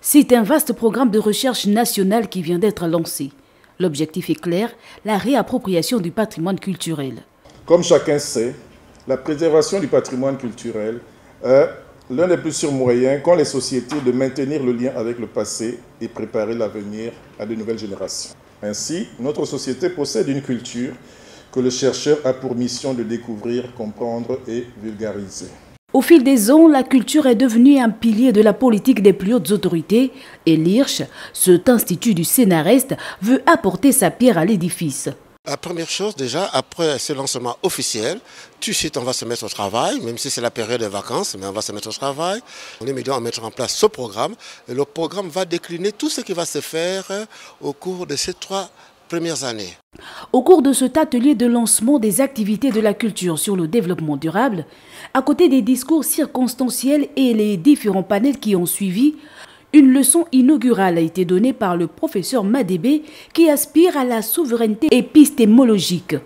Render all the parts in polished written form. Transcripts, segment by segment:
C'est un vaste programme de recherche nationale qui vient d'être lancé. L'objectif est clair, la réappropriation du patrimoine culturel. Comme chacun sait, la préservation du patrimoine culturel est l'un des plus sûrs moyens qu'ont les sociétés de maintenir le lien avec le passé et préparer l'avenir à de nouvelles générations. Ainsi, notre société possède une culture que le chercheur a pour mission de découvrir, comprendre et vulgariser. Au fil des ans, la culture est devenue un pilier de la politique des plus hautes autorités et l'IRCH, cet institut du CNRS, veut apporter sa pierre à l'édifice. La première chose déjà, après ce lancement officiel, tout de suite on va se mettre au travail, même si c'est la période des vacances, mais on va se mettre au travail. On est immédiatement à mettre en place ce programme et le programme va décliner tout ce qui va se faire au cours de ces 3 premières années. Au cours de cet atelier de lancement des activités de la culture sur le développement durable, à côté des discours circonstanciels et les différents panels qui ont suivi, une leçon inaugurale a été donnée par le professeur Madébé qui aspire à la souveraineté épistémologique.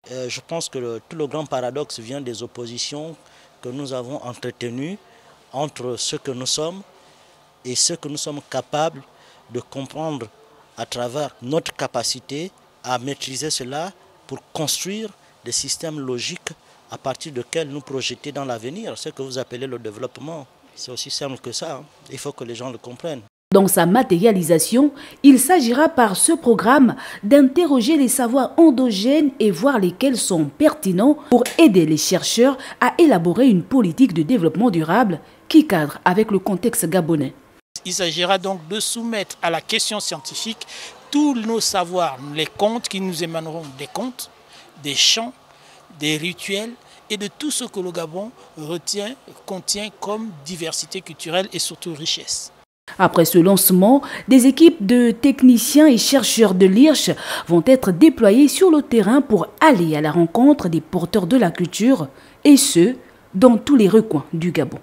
Je pense que tout le grand paradoxe vient des oppositions que nous avons entretenues entre ce que nous sommes et ce que nous sommes capables de comprendre à travers notre capacité à maîtriser cela pour construire des systèmes logiques à partir desquels nous projeter dans l'avenir, ce que vous appelez le développement. C'est aussi simple que ça, il faut que les gens le comprennent. Dans sa matérialisation, il s'agira par ce programme d'interroger les savoirs endogènes et voir lesquels sont pertinents pour aider les chercheurs à élaborer une politique de développement durable qui cadre avec le contexte gabonais. Il s'agira donc de soumettre à la question scientifique tous nos savoirs, les contes qui nous émaneront des contes, des chants, des rituels et de tout ce que le Gabon contient comme diversité culturelle et surtout richesse. Après ce lancement, des équipes de techniciens et chercheurs de l'IRCH vont être déployées sur le terrain pour aller à la rencontre des porteurs de la culture, et ce, dans tous les recoins du Gabon.